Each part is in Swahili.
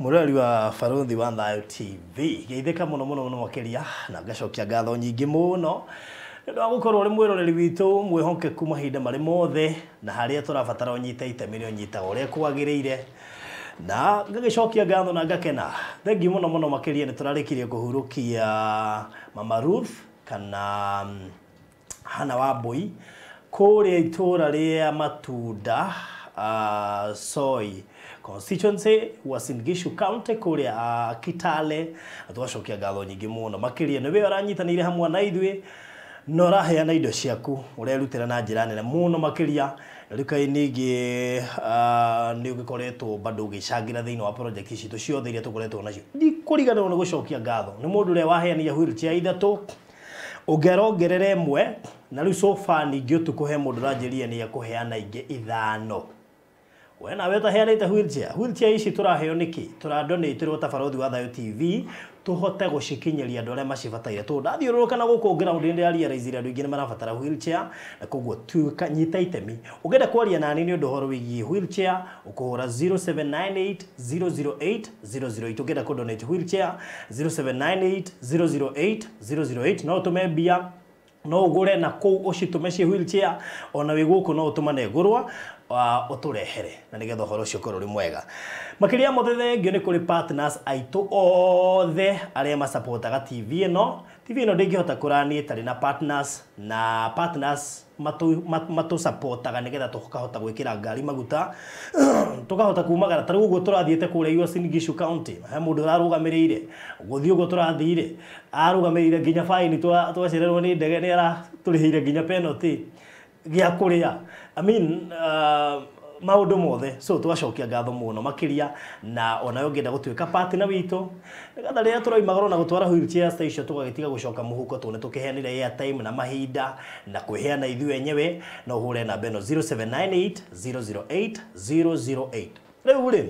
Murari wa Baruthi wa Thayo TV geitheka muno makiria na ngacokia ngatho nyingi muno ndo gukorwo ri mwiroreri witu mwihokeku mahinda mari mothe na haria turabatara unyita itemi ni unyita uria kwagiriire na ngagicokia ngatho na ngakena thengi muno makiria ni turarikirie kuhurukia Mama Ruth kana Hana Wambui kuria itura ria Matunda Soi constituency Uasin Gishu County kuria Kitale atwacokia ngatho nyingi muno makiria niwe aranyitanire hamwe na ithui no raheana indo ciaku urerutira na njira nene muno makiria rikaini ingi ni ugikoretwo bado ugicangira thiini wa project citu ciothe iria tukoretwo nacio ndikurigana no gucokia ngatho ni mundu ure waheania wheelchair ithatu ugerongerere emwe na riu so far ningi utukuhe mundu ranjiria ni akuheana ingi ithano wena weta heanite wheelchair ici turaheo niki turadonate ro Baruthi wa Thayo TV tuhote gushikinyeria andu aria macibataire tu ndathiururuka na guku ground ndi ari raizira andu ingi ni marabatara wheelchair na koguo tuka nyita itemi ugenda kwaria nani ni undu horo wigie wheelchair ukuhura 0798008008 ugenda ku donate wheelchair 0798008008 no tumebia no ugure na ku ucitume wheelchair ona wiguku no utumane gurwa uturehere na nigetha horo cio korwo ri mwega makiria mothe ngio ni kuri partners aitu othe aria ma supportaga TV ino ndingihota kurani tari na partners matu supportaga nigetha tukahota gwikira ngari maguta tukahota kumagara tari uguo turathiete kure Uasin Gishu County he mundu ararugamirire guthi uguo turathire arugamirire nginya fine twacererwo ni ndege ni ara turihire nginya penalty gia kuria maundu mothe so twacokia ngatho muno makiria na ona ungenda gutwika partner witu nigatha ria turoimagoro na gutwara wheelchair station tugagitiga gucoka muhuko tune tukiheanire airtime na mahinda na kwiheana ithu enyewe no hure na beno 0798008008 riu ri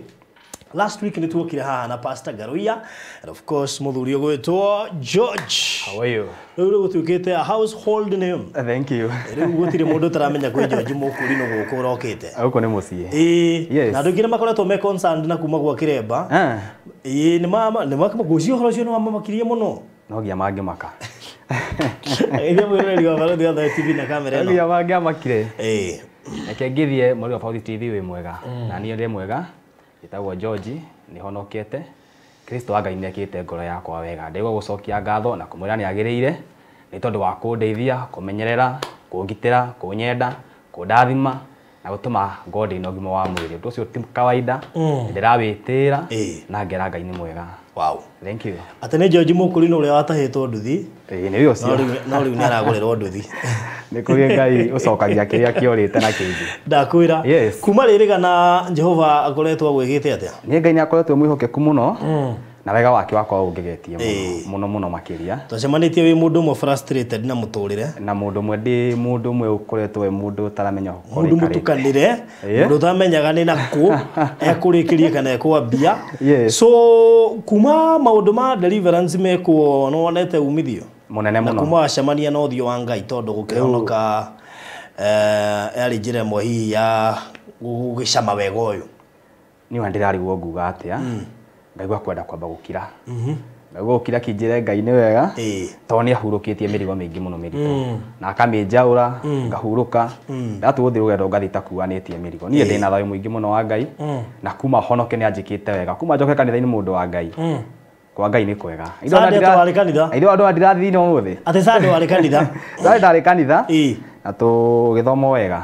last week ni tuokire haha na Pastor Garuya and of course muthuri ugwitwo George. How are you? Riu gutwikite a household name. Thank you. Riu gutire mundu taramenya kwi George mukuri no guku rokite. Auko ni mucie. Yes. Na ndugire makoretwo me concerned na kuma gwa kiremba. Ni mama gucio horo cio no mama makirie muno. No gia mangi maka. Ile mwirori wa Baruthi wa Thayo TV na kamera ino. Gia mangi makire. Eke ngithie mwiri wa Baruthi TV wi mwega. Na ni ndi mwega. Itagwo George ni honokete Kristo Ngai ni akite ngoro yakwa wega ndigwa gucokia ngatho na kumwira ni agiriire ni tondu wa kundeithia kumenyerera kungitira kunyenda kundathima na gutuma God ino gimo wa mwiri ndu cio ti kawaida ndirawitira na ngera Ngai ni mwega. Wow, thank you. Atene George mukuri no uria watahitwo nduthi ni wi ucio no riu ni aragurerwo nduthi ni kuri Ngai ucokagia kiria kiorite na kingi ndakwira kuma ririga na Jehova akoretwo agwigite atia ni Ngai ni akoretwo mwihokeku muno na wega wake wakwa ungegetie muno makiria twacemanitie wi mundu mo frustrated na muturire na mundu mwe ndi mundu mwe ukoretwo we mundu taramenya mundu mutukanire mundu tamenyaga ni naku ekurikirie kana ekwambia so kuma maundu ma deliverance meko no wonete umithio munene muno na kuma wacemania na uthio wa Ngai tondu gukihonoka yari njira mwe hi ya gugicama wega uyu ni wandirarigwo nguga atia ngaigua kwenda kwamba gukira ngaigua gukira kinjire Ngai ni wega to ni ahurukitie mirigo mingi muno mirito na akaminjaura ngahuruka ndatuthi rugendo ngathita kuanitie mirigo nie ndina thayo mwingi muno wa Ngai na kuma honoke ni anjikite wega kuma njoke kanitha-ini mundu wa Ngai kwa Ngai ni kwega indo andu ndirathi no muthi ati sande wari kanitha ndari kanitha na tu githomo wega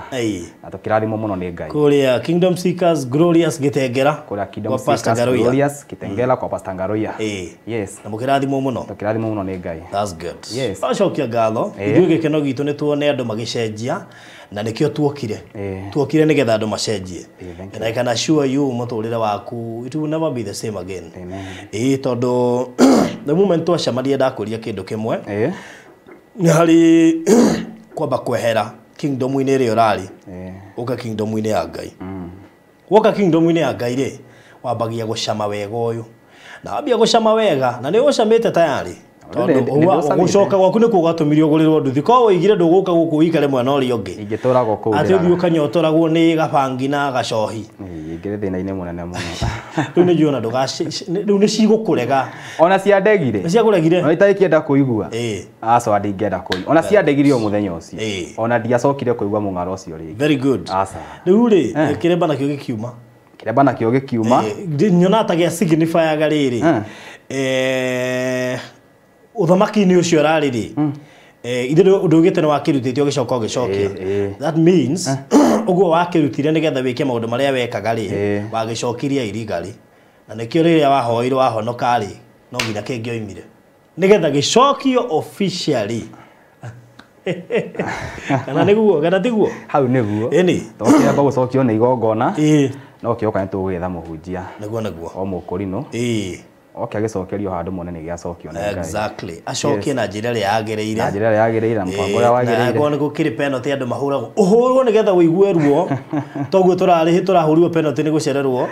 na tukirathimo muno ni Ngai kuria Kingdom Seekers Glorious Gitengera kuria Kingdom Seekers Glorious Gitengera kwa Pastor Garuya yes na mukirathimo muno tukirathimo muno ni Ngai that's good acokia ngatho ithuĩ gĩkeno gitũ nĩ tuone andũ magĩcenjia na nĩkĩo tuokire nĩgetha andũ macenjie and I can assure you mũtũrĩre waku it will never be the same again tondũ the moment twacemaria ndakũria kĩndũ kĩmwe nĩ harĩ kwamba kwehera kingdom-inĩ ĩrĩa ũrarĩ ũka kingdom-inĩ ya Ngai woka kingdom-inĩ ya Ngai rĩ wambagia gũcama wega ũyũ na wambia gũcama wega na nĩ ũcamĩte tayari gucoka gwaku nikuo gatumirio gurirwo nduthi ko wigire nduguka guku wikare mwana uri ungi ingituragwo kuu ati uthi ukanyotoragwo ni gabangi na gacohi ingire thina-ini munene muno riu ni jiona riu ni cigukurega ona ciandegire ni ciakuregire ona itaikienda kuigua aca ndingenda kuigua ona ciandegire o muthenya ucio ona ndiacokire kuigua mung'aro ucio ringi very good aca riu ri kiremba nakio gikiuma kiremba nakio gikiuma nyona ta gia signifier gariri uthamaki-ini ucio rari ri ithe ndugite ni wakirutite ugicoka ugicokia that means uguo wakirutire nigetha wike maundu maria wekaga ri wagicokiria irigali na nikio riria wahoirwo wahonoka ri no nginya kingioimire nigetha gicokio officially kana niguo kana tiguo hau niguo eni tokira gucokio ni igongona no kioka nitugwitha muhunjia niguo o mukurino oke agicokerio handu munene giacokio na Ngai exactly acokie na njira ria yagireire na mpango uria wagiriire na ngo kiri penalty andu mahuragwo uhurwo nigetha uigue ruo toguo turahurirwo penalty ni gucererwo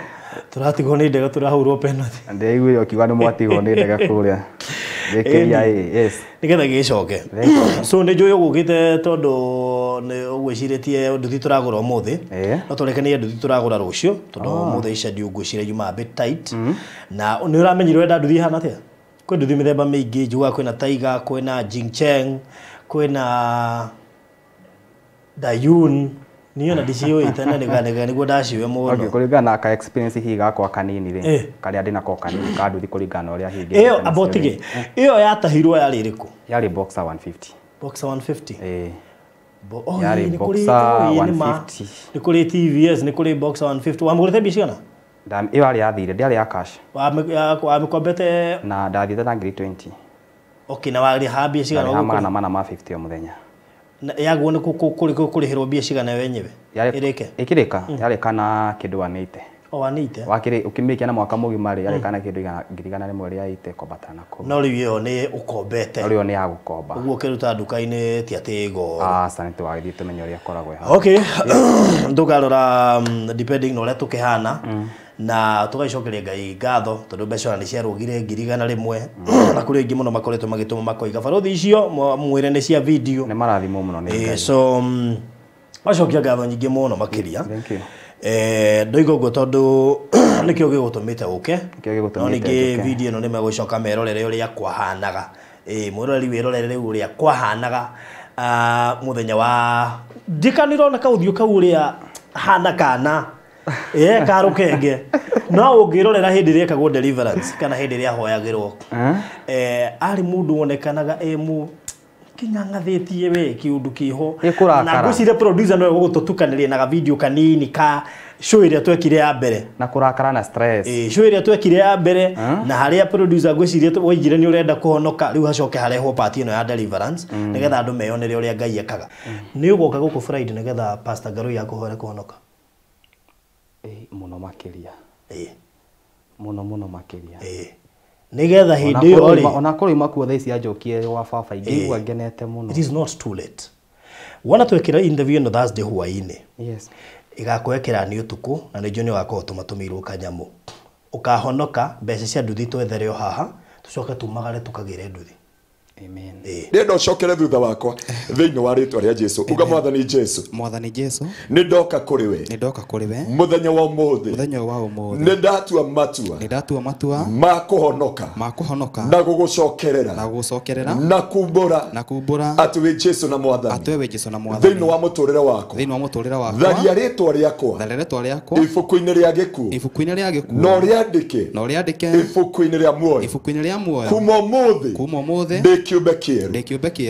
turatigwo ni ndege turahurwo penalty ndeiguire ukiuga ni mwatigwo ni ndege kuria gekeria yes nigetha gicoke so ni njuyo gukite tondu ni ugwiciritie nduthi turagura umuthi no turekanie nduthi turagura rucio tondu umuthi ica ndiungwicire yuma a bit tight na ni uramenyire wenda nduthi hana atia kwi nduthi mithemba mingi njuga kwina Tiger kwina Jingcheng kwina Dayun niyo na DCO itana nigane niguo ndaciwe muno okay kuringana na ka experience hihi gakwa kanini ri karia ndina ko kanini ka nduthi kuringana uria hingi iyo abotige iyo yatahirwo yari iriku yari Boxer 150 Boxer 150 yari Boxer 150 ni kuri TVS ni kuri Boxer 150 wamugurite bishana iyo yari yathire ndiari ya cash wamekombete na ndathite na 20 okay na wali habi shigana uguo magana mana ma 50 o muthenya yaguo ni kurihirwo bia shigana wenyeve irike ikirika yarika na kindu 180 180 wakiri ukimikia na mwaka mugima ri yarika na kindu ngirigana rimwe ria 80 kobatana ko no riu yo ni ukombete riu ni ya gukomba uguo kiruta duka-ini ti atigo santi wagithie tumenyo ria koragwe ha okay ndugarora depending no ria tukihana na tugacokeria Ngai ngatho tondu mbeca ni ciarugire ngirigana rimwe na kuri ingi muno makoretwo magituma makoiga barothi icio mwire ni cia video ni marathimo muno ni Ngai so wacokia ngatho nyingi muno makiria thank you ndoigo go tondu nikio gigutumite uke no ningi video no ni megucoka merorere uria kwahanaga mwiroreri wirorere uria kwahanaga muthenya wa ndikanirona kauthio kau uria hana kana karukenge no ungirorera hindi ria kagwo deliverance kana hindi ria hoyagirwo ari mundu wonekanaga mu kinyangathitie we kiundu kiho na ngwicire producer no gututukaniria na video kanini ka show iria twekire ya mbere na kurakara na stress show iria twekire ya mbere na haria producer ngwicire waigire ni urenda kuhonoka riu hacoke harehwo party ino ya deliverance nigetha andu meyonere uria Ngai ekaga ni ugoka guku Friday nigetha Pastor Garoi yakuhore kuhonoka muno makiria muno makiria nigetha hindi iyo ri ona kuri makuo thaici anjokie wa baba ingigua ngenete muno it is not too late wana twekira interview no Thursday huaini yes igakwekera ni utuku na ni joni wako tumatumirwo kanyamu ukahonoka mbeca cia nduthi twethere o haha tucoke tumagare tukagire nduthi amen ndo cokere thutha wakwa thiini wa ritwa ria Jesu uga mwathani Jesu ni ndoka kuri we muthenya wa umuthi ni ndatua matua ma kuhonoka na gugucokerera na kumbura ati we Jesu na mwathani thiini wa muturire wakwa tharia ritwa riakwa ibuku-ini ria gikuo no riandike ibuku-ini ria muoyo kuma umuthi kiumbe kieru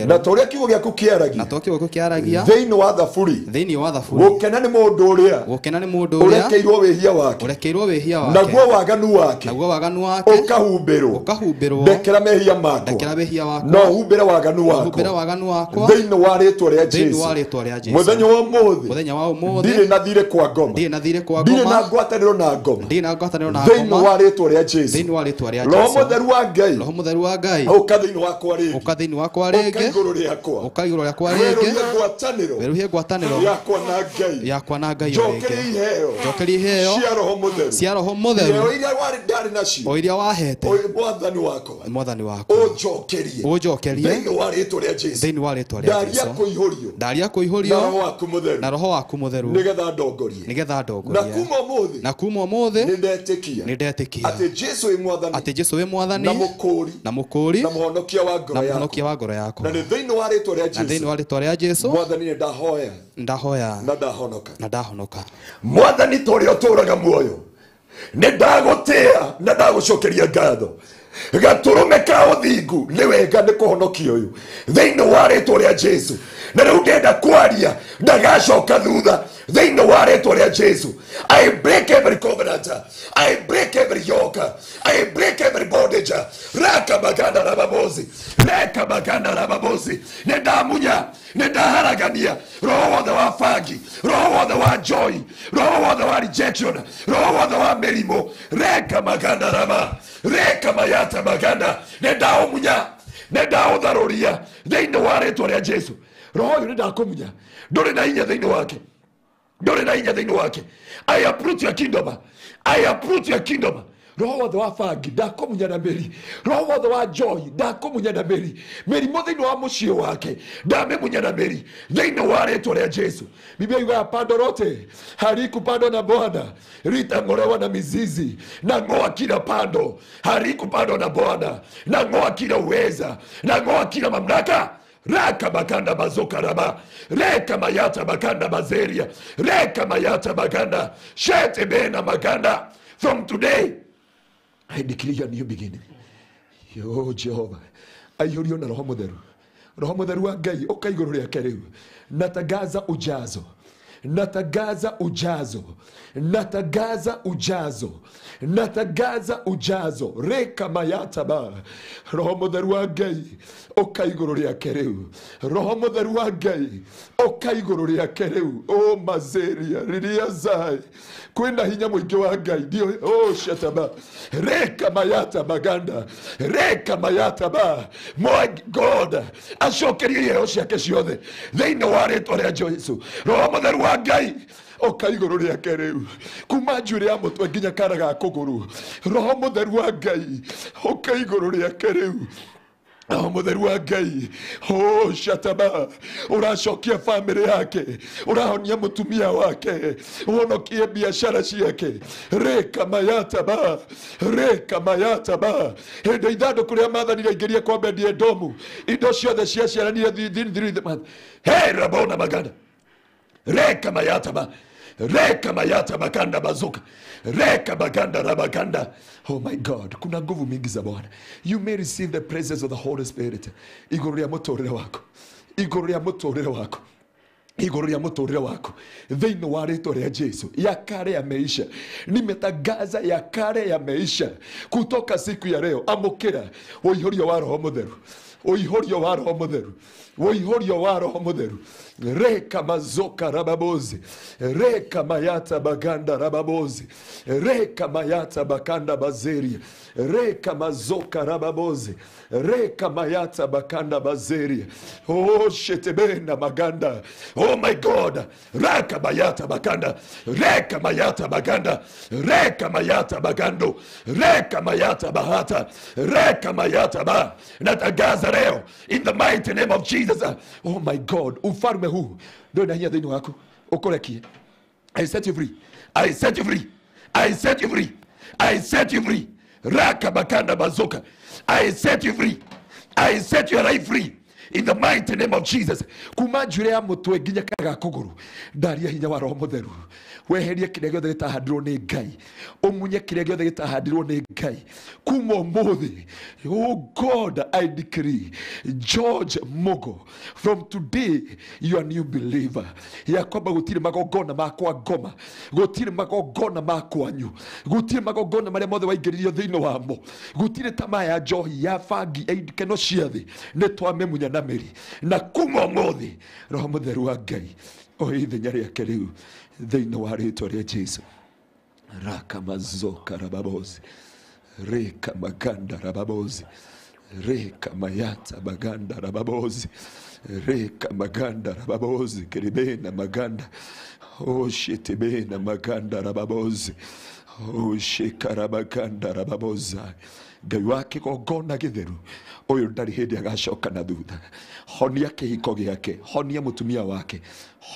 na toria kiugo giaku kiaragia thiini wa thaburi gukena ni mundu uria urekeirwo wihia wake naguo waganu wake ukahumbirwo ndekera mehia makwa no humbire waganu wakwa thiini wa ritwa ria Jesu muthenya wa umuthi ndire na thire kwa ngoma ndire na ngwataniro na ngoma thiini wa ritwa ria Jesu roho mutheru wa Ngai uka thiini wakwa rĩngĩ ũkathĩinĩ wakwa rĩngĩ ũkaigũrũ rĩakwa ũkaigũrũ rĩakwa rĩngĩ weruhie ngwatanĩro yakwa na Ngai njokerie iheo cia roho mũtheru o iria wahete mwathani wakwa ũnjokerie thĩinĩ wa rĩĩtwa rĩa Jesũ ndaria kũihũrio na roho waku mũtheru nĩgetha ndongorie na kuma ũmũthĩ nĩndetĩkia atĩ Jesũ wĩ mwathani na mũkũũri na mũhonokia wa ngoro yakwa na thĩinĩ wa rĩĩtwa rĩa Jesũ mwathani ndahoya na ndahonoka mwathani tũrĩa ũtũũraga muoyo nĩndagũtĩĩa na ndagũcokeria ngatho gatũrũme ka ũthingu nĩ wega nĩ kũhonokia ũyũ thĩinĩ wa rĩĩtwa rĩa Jesũ na rĩu ndenda kwaria ndagacoka thutha thĩinĩ wa rĩĩtwa rĩa Jesũ. I break every covenant, I break every yoke, I break every bondage. Raka maganda rababozi, reka maganda rababozi. Nendamunya, nendaharagania roho wothe wa fagi, roho wothe wa joy, roho wothe wa rejection, roho wothe wa merimo. Reka maganda raba, reka mayata maganda. Nendaumunya, nendautharuria thĩinĩ wa rĩĩtwa rĩa Jesũ. Roho ũyũ nĩndakũmunya, ndũrĩ na hinya thĩinĩ wake, ndũrĩ na hinya thĩinĩ wake. I uproot your kingdom, I uproot your kingdom. Roho wothe wa fangi ndakũmunya na mĩri, roho wothe wa joy ndakũmunya na mĩri, mĩrimũ thĩinĩ wa mũciĩ wake ndamĩmunya na mĩri thĩinĩ wa rĩĩtwa rĩa Jesũ. Biblia yugaga pando lote halikupandwa na Bwana litang'olewa na mizizi, na ng'oa kila pando halikupandwa na Bwana, na ng'oa kila uweza, na ng'oa kila mamlaka. Raka bakanda bazoka raba, reka mayata bakanda bazeria, reka mayata baganda, shete bena maganda. From today, I declare a new beginning. Yo Jehovah, aiyurio na roho mũtheru, roho mũtheru wa Ngai ũkaigũrũ rĩake rĩu. Natagaza ujazo, natagaza ujazo, natagaza ujazo, natagaza ujazo. Reka mayata ba, roho mũtheru wa Ngai ũkaigũrũ rĩake rĩu, roho mũtheru wa Ngai ũkaigũrũ rĩake rĩu. O mazeria riria zai kwenda hinya mũingĩ wa Ngai ndio. O shataba, reka mayata maganda, reka mayata ba. My God, acokerie iheo ciake ciothe thĩinĩ wa rĩĩtwa rĩa Jesũ. Roho mũtheru wa Ngai ũkaigũrũ rĩake rĩu kuma njuĩrĩ ya mũtwe nginya kara ga kũgũrũ. Roho mũtheru wa Ngai ũkaigũrũ rĩake rĩu. Roho mũtheru wa Ngai, oh shataba, uracokia family yake, urahonia mũtumia wake, uhonokie biashara ciake. Reka mayata ba, reka mayata ba. Hĩndĩ ithandũkũ rĩa maathani rĩaingĩria kwa Obedi-Edomu, indo ciothe ciaciaranire thĩ. Hey rabona maganda, reka mayata ba, reka mayata maganda bazuka, reka maganda rabaganda. Oh my God, kuna nguvu mingi za Bwana. You may receive the presence of the Holy Spirit. Igũrũ rĩa mũtũũrĩre wako, igũrũ rĩa mũtũũrĩre wako, igũrũ rĩa mũtũũrĩre wako thĩinĩ wa rĩĩtwa rĩa Jesũ. Ya kale yameisha, nimetangaza ya kale yameisha kutoka siku ya leo. Amũkĩra ũihũrio wa roho mũtheru, ũihũrio wa roho mũtheru, ũihũrio wa roho mũtheru. Reka mazoka rababozi, reka mayata baganda rababozi, reka mayata bakanda bazeria, reka mazoka rababozi, reka mayata bakanda bazeria. Oh shetebena maganda, oh my God, reka mayata bakanda, reka mayata baganda, reka mayata bagando, reka mayata bahata, reka mayata ba. Natagaza leo in the mighty name of Jesus. Oh my God, ufalme huu ndio ndani thĩinĩ waku ũkũrekie. I set you free, I set you free, I set you free, I set you free. Raka bakanda bazoka, I set you free, I set your life free in the mighty name of Jesus. Kuma njuĩrĩ ya mũtwe nginya kara ga kũgũrũ ndaria hinya wa roho mũtheru. Weherie kĩrĩa gĩothe gĩtahandirwo nĩ Ngai, ũmunye kĩrĩa gĩothe gĩtahandirwo nĩ Ngai kuma ũmũthĩ. Oh God, I decree George Mogo, from today you are a new believer. Ya kwamba gũtirĩ magongona makwa ngoma, gũtirĩ magongona makwanyu, gũtirĩ magongona marĩa mothe waingĩririo thĩinĩ wamo, gũtirĩ tama ya njohi ya fangi ya ikeno cia thĩ nĩ twamĩmunya na mĩri. Na kuma ũmũthĩ roho mũtheru wa Ngai o ithenya rĩake rĩu thĩinĩ wa rĩĩtwa rĩa Jesũ. Raka mazoka rababozi, reka maganda rababozi, Reka mayata baganda rababozi. Reka maganda rababozi. Kiribena maganda. Oh shitibena maganda rababozi. Oh shikarabaganda rababoza. Ngai wake gongona githeru uyu ndari hindi agacoka na thutha. Honia kihiko giake, honia mutumia wake,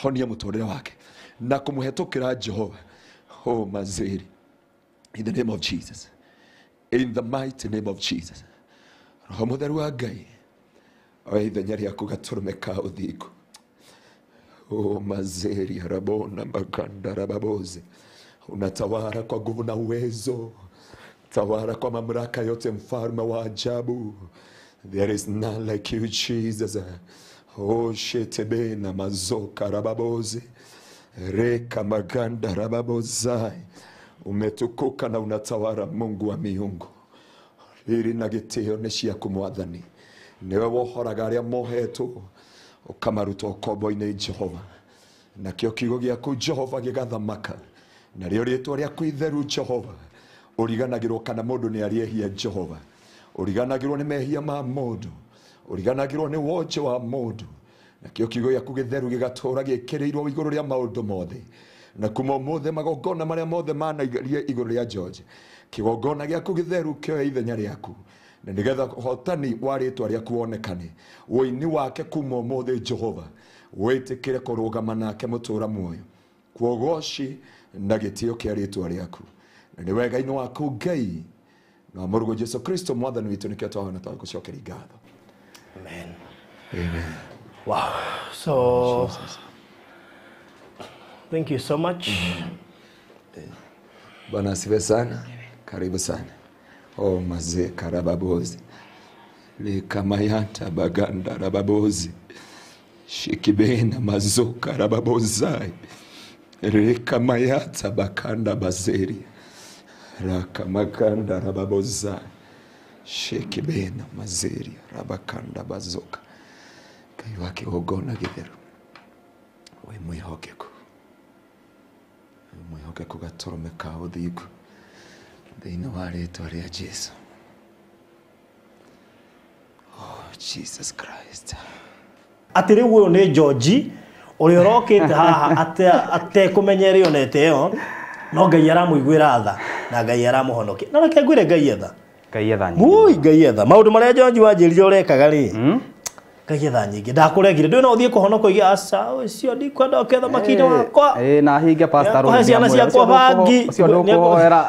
honia mutorera wake na kumuhetukira Jehova. Oh mazeri, in the name of Jesus, in the mighty name of Jesus. Roho mutheru wa Ngai oya ithenya riaku gaturumeka uthingu. Oh mazeri rabona maganda rababozi. Unatawala kwa nguvu na uwezo. Tawala kwa mamlaka yote, mfalme wa ajabu. There is none like you, Jesus. Oh shetebe na mazoka rababozi. Reka maganda rababozai. Umetukuka na unatawala, Mungu wa miungu. Riri na gitio ni ciaku Mwathani. Niwe wohoraga aria mohetwo ukamaruta ukombo-ini Jehova. Nakio kiugo giaku Jehova gigathamaka. Na rio ritwa riaku itheru Jehova. Uriganagirwo kana mundu ni ariehia Jehova. Uriganagirwo ni mehia ma mundu. Uriganagirwo ni woje wa mundu. Nakio kiugo giaku githeru gigatura gikiriirwo iguru ria maundu mothe. Na kuma mothe magongona maria mothe manaigarie iguru ria George. Kigongona giaku githeru kioe ithenya riaku. Na nigetha hotani wa ritwa riaku wonekane. Woini wake kuma mothe Jehova. Witikire kurugama nake mutura muoyo. Kuogoshi na gitio kia ritwa riaku. Na ni wega ino waku Ngai na murugo Yesu Kristo Mwathani witu nikio twaona twagucokera ngatho. Amen. Amen. Wow. So thank you so much. Bwana asifiwe sana. Karibu sana. Oh mazee karababozi. Likamayanta baganda rababozi. Shikibena mazoka rababozai. Likamayata bakanda bazeri. Rakamaganda rababozai. Shikibena mazeri rabakanda bazoka. Ngai wake ogona githeru. We mwihokeku. Mwihokeku gatoromeka uthingu. Thĩinĩ wa rĩĩtwa rĩa Jesu. Oh Jesus Christ. Ati rĩu ũyũ nĩ George ũrĩa ũrokĩte haha atekũmenyere onete ĩyo, no Ngai aramũiguĩra tha na Ngai aramũhonokia. Na reke ngwĩre Ngai etha. Ngai etha nyingĩ. Mũi Ngai etha. Maũndũ marĩa George wanjĩrire ũrekaga rĩ. Ngai etha nyingĩ. Ndakũregire ndwĩna ũthiĩ kũhonoka igi aca ũcio ndikwenda ũketha makinĩ wakwa. Na hinge pastor Kũhe ciana ciakwa bangi. Ũcio ndũkũhoera.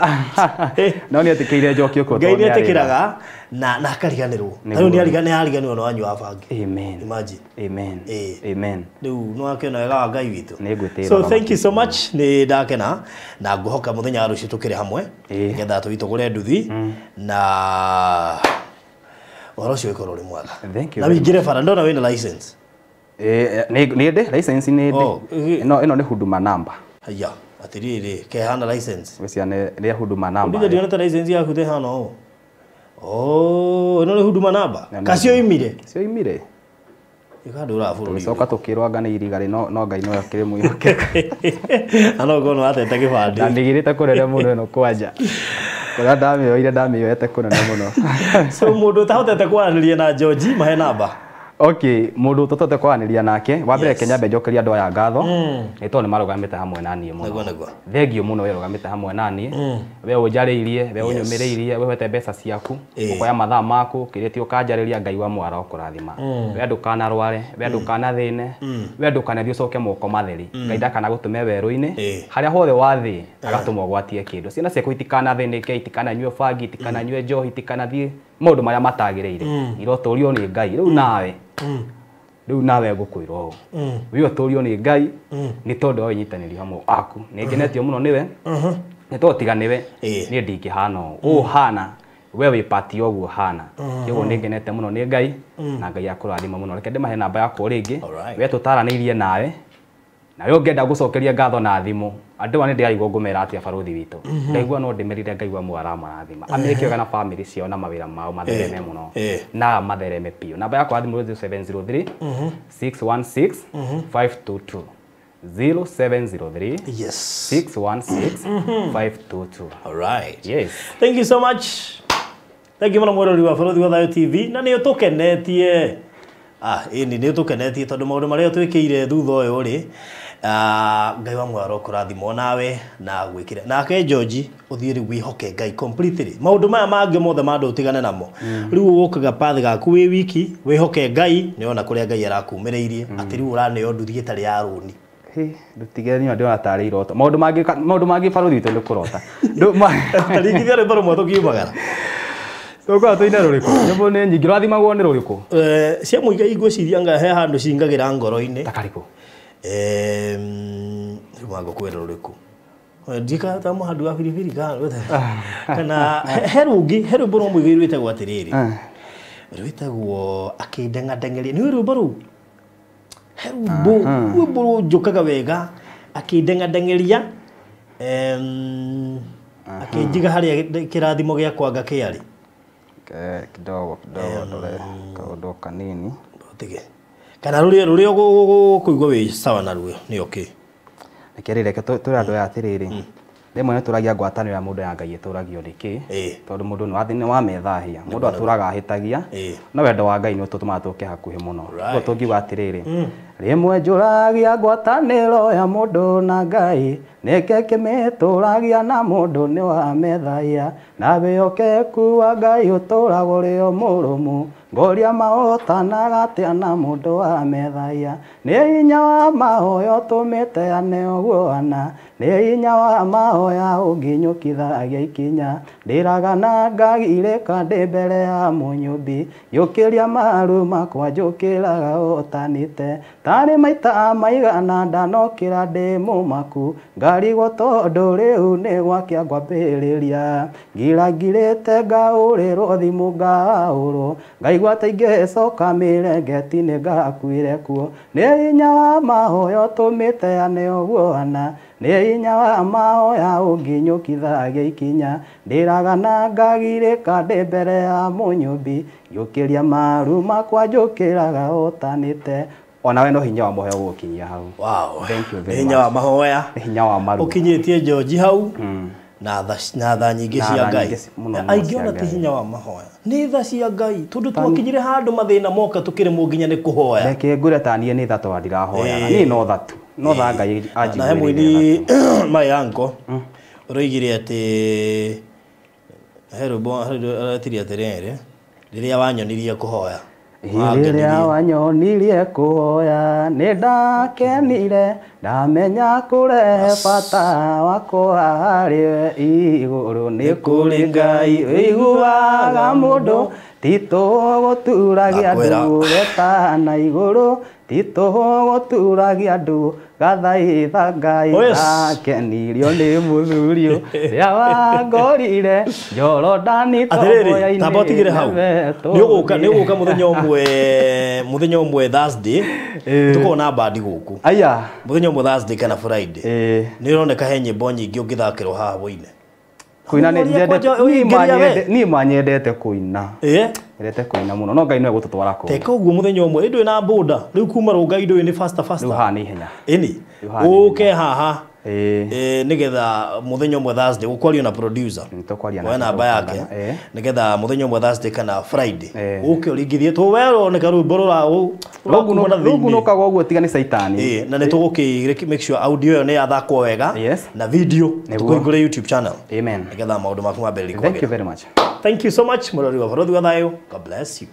No nĩ etĩkĩire njokio kũ. Ngai nĩ etĩkĩraga na akariganĩrwo. Na rĩu nĩ ariganĩrwo no anyua bangi. Amen. Imagine. Amen. Amen. Rĩu no akĩona wega wa Ngai witũ. Nĩ ngwĩtĩra. So thank you so much. Nĩ ndakena na ngũhoka mũthenya wa rũciũ tũkĩrĩ hamwe. Nĩgetha tũitũgũre nduthi na waro cio ikorwo ri mwega. Thank you. Na wingire bara ndona wina license. Nĩ ndĩ license nĩ ndĩ. Ĩno nĩ huduma number. Haya, atiriri ke hana license. Wecia nĩ huduma number. Ndije ndiona ta license yaku te hana o. Oh, ĩno nĩ huduma number. Kacio imire. Cio imire. Ikandura bũrũri. Tũcoka tũkĩrwa ngana irigarĩ no Ngai no akĩrĩ mwĩhoke. Ano ngono atete kĩbandĩ. Na ndigirĩte kũrere mũno ĩno kwanja. Kũrĩa ndamĩoire kũnene mũno. So mũndũ ũtahotete kwaranĩria na George mahe namba. Okay, mũndũ tũtote kwaranĩria nake, wa mbere Kenya njokeria andũ aya ngatho. Nĩ tondũ nĩ marugamĩte hamwe na niĩ mũno. Thengio mũno we rugamĩte hamwe na niĩ. We ũnjarĩirie, we ũnyũmĩrĩirie, we wete mbeca ciaku, ũkoya mathaa maku, kĩrĩti ũkanjarĩria Ngai wa mwara ũkũrathima. We ndũkanarware, we ndũkanathĩne, we ndũkanathiĩ ũcoke moko matheri. Ngai ndakanagũtũme werũ-inĩ. Harĩa hothe wathĩ agatũma ũgwatie kĩndũ. Ciana ciaku itikanathĩnĩke, itikananyue bangi, itikananyue njohi, itikanathiĩ maũndũ marĩa matagĩrĩire. Irotũrio nĩ Ngai. Rĩu nawe ngũkwĩra ũũ. We ũtũrio nĩ Ngai nĩ tondũ wa ũnyitanĩri hamwe waku. Nĩ ngenetio mũno nĩwe. Nĩ tondũ tiga nĩwe niĩ ndingĩhana ũũ. Ũhana we wĩ pati ũguo hana. Kĩoguo nĩ ngenete mũno nĩ Ngai na Ngai akũrathima mũno. Reke ndĩmahe namba yakwa rĩngĩ. We tũtaranĩirie nawe. Na we ũngĩenda gũcokeria ngatho na thimũ. Andũ ane ndĩraigua ngũmera atĩa barũthi witũ. Ndaigua no ndĩmerire Ngai wa mwara amarathima. Ameke wega na family ciao na mawĩra mao mathereme mũno. Na mathereme piũ. Namba yakwa thimũ 0703 616 522. 0703 616 522. All right. Yes. Thank you so much. thank you muno mwirori wa borothi wa Thayo TV na nĩ ũtũkenetie ini nĩ ũtũkenetie tondũ maũndũ marĩa twĩkĩire thutha ũyũ rĩ Ngai wa mwaro kũrathimwo nawe na gwĩkĩra nake George ũthiĩ rĩu wĩhoke Ngai completely maũndũ maya mangĩ mothe mandũ ũtigane namo rĩu ũkaga path gaku wĩ wiki wĩhoke Ngai nĩ ona kũrĩa Ngai arakumĩrĩirie atĩ rĩu ũraneo nduthi ĩtarĩ ya rũni ndutigeni ndio atarĩ iroto maũndũ mangĩ borothi witũ nĩ kũrota ringithia rwĩmbo rũmwe tũkiumagara Toko tuine rũrĩkũ nyĩmbo nĩ nyingĩ rathimagwo nĩ rũrĩkũ cia mũigai ngwĩciria anga he handũ cingagĩra ngoro-inĩ takarĩkũ mwango kwera rũrĩkũ ndika ta mũhandu wa biribiri kana he rwĩmbo rwa mũigai rwĩtagwo atĩrĩrĩ rwĩtagwo akĩndengandengeria nĩ rwĩmbo rũu he rwĩmbo njũkaga wega akĩndengandengeria akĩnjiga harĩa kĩrathimo gĩakwa ngakĩarĩ kidogo ndore kaũndũ kanini tige kana rũrĩa ũkũigua wĩ sawa na ruo nĩ okay nĩkĩrĩreke tũrĩ andũ aya atĩrĩrĩ rĩmwe nĩtũragia ngwatanĩro ya mũndũ ya Ngai ĩtũragio nĩkĩ tondũ mũndũ nĩ wa methahia mũndũ atũraga ahĩtagia na wendo wa Ngai nĩ ũtũtũmaga tũke hakuhĩ mũno ũguo tũngiuga atĩrĩrĩ rĩmwe njũragia ngwatanĩro ya mũndũ na Ngai nĩkĩ kĩmĩtũragia na mũndũ nĩ wa methahia na wĩhokeku wa Ngai ũtũragwo rĩo mũrũmu ngoria maotanaga atĩa na mũndũ wa methahia nĩ hinya wa mahoya ũtũmĩte aneoguana nĩ hinya wa mahoya ũnginyũkithagia ikinya ndĩragana ngagirĩka ndĩ mbere ya mũnyũmbi yũkĩria maru makwa njũkĩraga ũtanĩte tarĩ maita maigana ndanokĩra ndĩ mũmaku ngarigwo tondũ rĩu nĩ gwakĩa ngwambĩrĩria ngirangirĩte ngaũrĩrwo thimũ ngaũrwo ngaigua ta ingĩcoka mĩrengeti-inĩ ngakuĩre kuo nĩ hinya wa mahoya ũtũmĩte aneoguana nĩ hinya wa mahoya ũnginyũkithagia ikinya ndĩragana ngagirĩka ndĩ mbere ya mũnyũmbi yũkĩria maru makwa njũkĩraga ũtanĩte ona we no hinya wa mahoya gũkinyia hau wow thank you very much hinya wa mahoya hinya wa maru ũkinyĩtie George hau na tha nyingĩ cia Ngai aingĩona ti hinya wa mahoya nĩ tha cia Ngai tondũ twakinyire handũ mathĩna moka tũkĩremwo nginya nĩ kũhoya reke ngũre ta niĩ nĩ tha twa ndirahoyaga niĩ no tha tu no tha Ngai anjiguĩrĩire na he mũini my uncle ũroigire atĩ he rwĩmbo aretirie atĩrĩrĩ rĩrĩa wanyonirie kũhoya rĩrĩa wanyonirie kũhoya nĩ ndakenire ndamenya kũrehe bata wakwa harĩ igũrũ nĩ kũrĩ Ngai ũiguaga mũndũ titũ gũturagia andũ wetana igũrũ titũ gũturagia andũ gathaitha Ngai akenirio nĩ mũthurio rĩrĩa wangorire Jorodani atĩrĩrĩ tamba ũtigĩre hau nĩ ũgũka mũthenya ũmwe Thursday tũkorwo na bandi gũkũ aya mũthenya ũmwe Thursday kana Friday nĩ ũroneka he nyĩmbo nyingĩ ũngĩthakĩrwo haha hwainĩ kuina niĩ manyendete kuina nyendete kuina mũno no Ngai no egũtũtwara kũu teka ũguo mũthenya ũmwe ĩndũ ĩna boda rĩu kuma Rongai ndũĩ nĩ faster rĩu haha nĩ ihenya ĩni ũke haha nigetha mũthenya ũmwe Thursday gũkwario na producer we namba yake nigetha mũthenya ũmwe Thursday kana Friday ũke ũringithie tũweroneka rwĩmbo rũgu nokaga ũguo tiga nĩ caitani na nĩ tũgũkĩ make sure audio ĩyo nĩ yathakwo wega na video tũkũhingũre YouTube channel amen nigetha maũndũ maku mambĩrĩrie thank you very much thank you so much mũrori wa borothi wa Thayo God bless you